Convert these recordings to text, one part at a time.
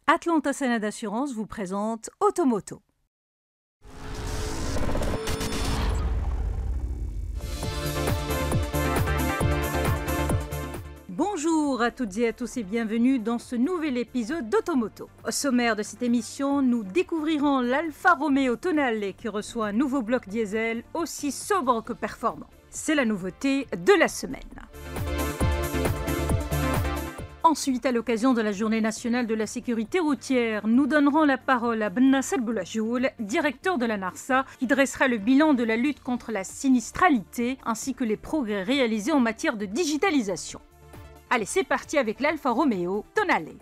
Atlanta Sénat d'Assurance vous présente Automoto. Bonjour à toutes et à tous et bienvenue dans ce nouvel épisode d'Automoto. Au sommaire de cette émission, nous découvrirons l'Alfa Romeo Tonale qui reçoit un nouveau bloc diesel aussi sobre que performant. C'est la nouveauté de la semaine. Ensuite, à l'occasion de la Journée nationale de la sécurité routière, nous donnerons la parole à Bennassel Boulajoul, directeur de la NARSA, qui dressera le bilan de la lutte contre la sinistralité ainsi que les progrès réalisés en matière de digitalisation. Allez, c'est parti avec l'Alfa Romeo Tonale.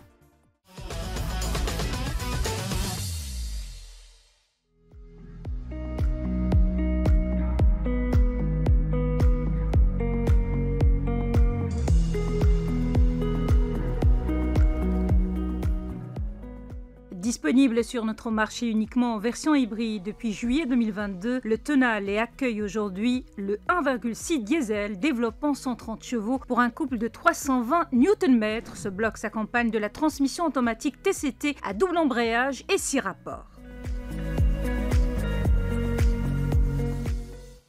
Disponible sur notre marché uniquement en version hybride depuis juillet 2022, le Tonale accueille aujourd'hui le 1,6 diesel développant 130 chevaux pour un couple de 320 Nm. Ce bloc s'accompagne de la transmission automatique TCT à double embrayage et 6 rapports.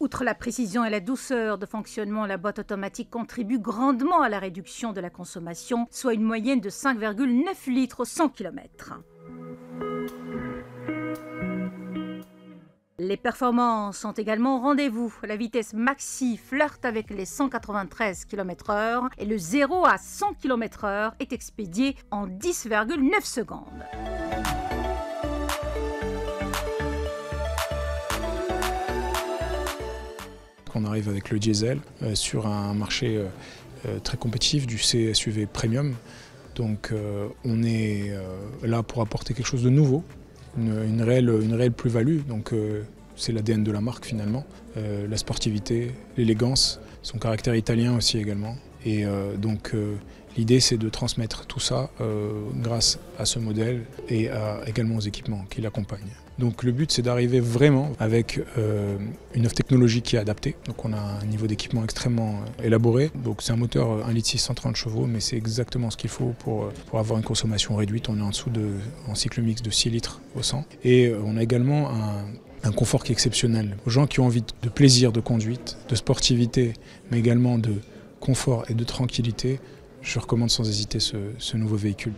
Outre la précision et la douceur de fonctionnement, la boîte automatique contribue grandement à la réduction de la consommation, soit une moyenne de 5,9 litres au 100 km. Les performances sont également au rendez-vous. La vitesse maxi flirte avec les 193 km/h et le 0 à 100 km/h est expédié en 10,9 secondes. On arrive avec le diesel sur un marché très compétitif du CSUV Premium. Donc on est là pour apporter quelque chose de nouveau, une réelle plus-value. Donc c'est l'ADN de la marque finalement, la sportivité, l'élégance, son caractère italien aussi également. Et donc l'idée c'est de transmettre tout ça grâce à ce modèle et également aux équipements qui l'accompagnent. Donc le but c'est d'arriver vraiment avec une technologie qui est adaptée. Donc on a un niveau d'équipement extrêmement élaboré. Donc c'est un moteur 1,6 litre 130 chevaux, mais c'est exactement ce qu'il faut pour avoir une consommation réduite. On est en dessous en cycle mixte de 6 litres au 100. Et on a également un confort qui est exceptionnel. Aux gens qui ont envie de plaisir de conduite, de sportivité, mais également de confort et de tranquillité, je recommande sans hésiter ce nouveau véhicule.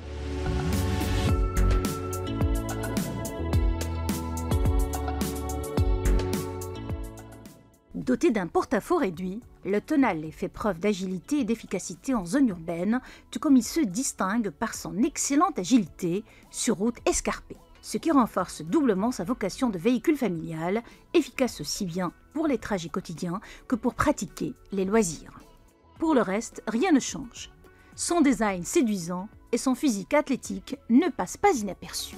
Doté d'un porte-à-faux réduit, le Tonale fait preuve d'agilité et d'efficacité en zone urbaine, tout comme il se distingue par son excellente agilité sur route escarpée, ce qui renforce doublement sa vocation de véhicule familial, efficace aussi bien pour les trajets quotidiens que pour pratiquer les loisirs. Pour le reste, rien ne change. Son design séduisant et son physique athlétique ne passent pas inaperçus.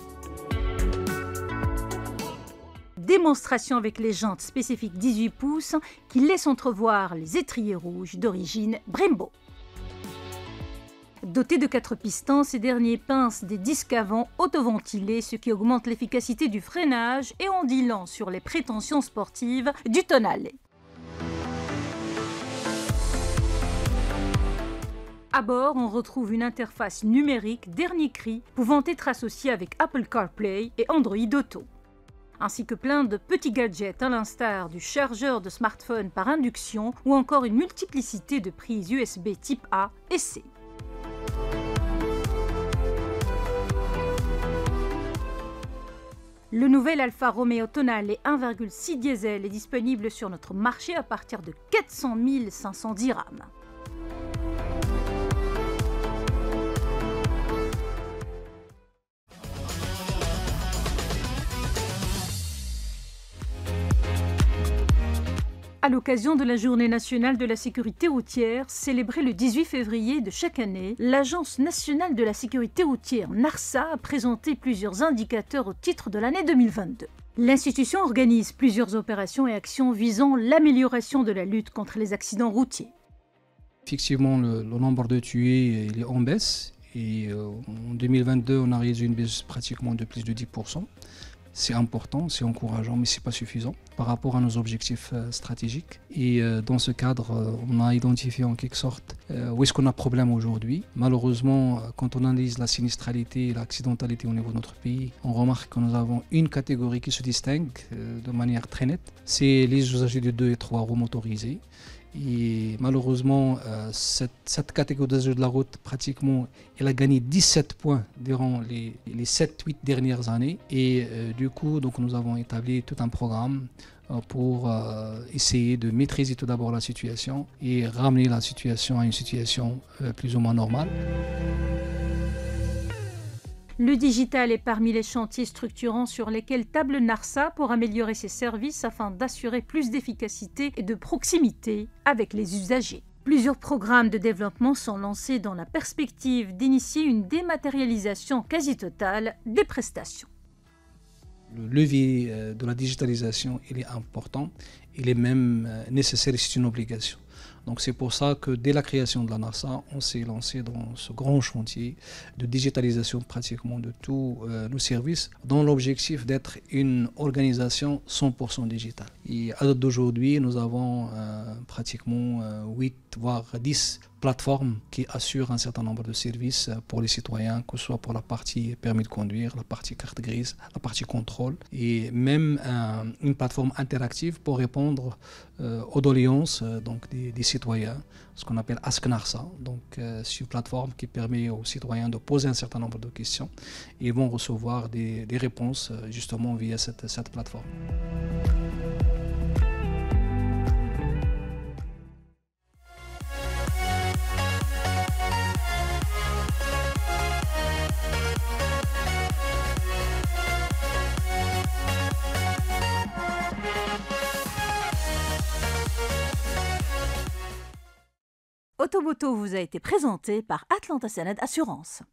Démonstration avec les jantes spécifiques 18 pouces qui laissent entrevoir les étriers rouges d'origine Brembo. Doté de 4 pistons, ces derniers pincent des disques avant autoventilés, ce qui augmente l'efficacité du freinage et en dit long sur les prétentions sportives du Tonale. À bord, on retrouve une interface numérique dernier cri pouvant être associée avec Apple CarPlay et Android Auto, ainsi que plein de petits gadgets à l'instar du chargeur de smartphone par induction ou encore une multiplicité de prises USB type A et C. Le nouvel Alfa Romeo Tonale 1,6 diesel est disponible sur notre marché à partir de 400 500 dirhams. À l'occasion de la Journée nationale de la sécurité routière, célébrée le 18 février de chaque année, l'Agence nationale de la sécurité routière NARSA a présenté plusieurs indicateurs au titre de l'année 2022. L'institution organise plusieurs opérations et actions visant l'amélioration de la lutte contre les accidents routiers. Effectivement, le nombre de tués il est en baisse et en 2022, on a réalisé une baisse pratiquement de plus de 10%. C'est important, c'est encourageant, mais ce n'est pas suffisant par rapport à nos objectifs stratégiques. Et dans ce cadre, on a identifié en quelque sorte où est-ce qu'on a problème aujourd'hui. Malheureusement, quand on analyse la sinistralité et l'accidentalité au niveau de notre pays, on remarque que nous avons une catégorie qui se distingue de manière très nette. C'est les usagers de 2 et 3 roues motorisées. Et malheureusement, cette catégorie d'usagers de la route, pratiquement, elle a gagné 17 points durant les 7-8 dernières années. Et du coup, donc, nous avons établi tout un programme pour essayer de maîtriser tout d'abord la situation et ramener la situation à une situation plus ou moins normale. Le digital est parmi les chantiers structurants sur lesquels table Narsa pour améliorer ses services afin d'assurer plus d'efficacité et de proximité avec les usagers. Plusieurs programmes de développement sont lancés dans la perspective d'initier une dématérialisation quasi totale des prestations. Le levier de la digitalisation, il est important, il est même nécessaire et c'est une obligation. Donc c'est pour ça que dès la création de la Narsa, on s'est lancé dans ce grand chantier de digitalisation pratiquement de tous nos services, dans l'objectif d'être une organisation 100% digitale. Et à date d'aujourd'hui, nous avons pratiquement 8 voire 10 plateformes qui assurent un certain nombre de services pour les citoyens, que ce soit pour la partie permis de conduire, la partie carte grise, la partie contrôle, et même une plateforme interactive pour répondre aux doléances donc des citoyens, ce qu'on appelle Ask Narsa. Donc c'est une plateforme qui permet aux citoyens de poser un certain nombre de questions et ils vont recevoir des réponses justement via cette plateforme. Automoto vous a été présenté par Atlanta Sened Assurance.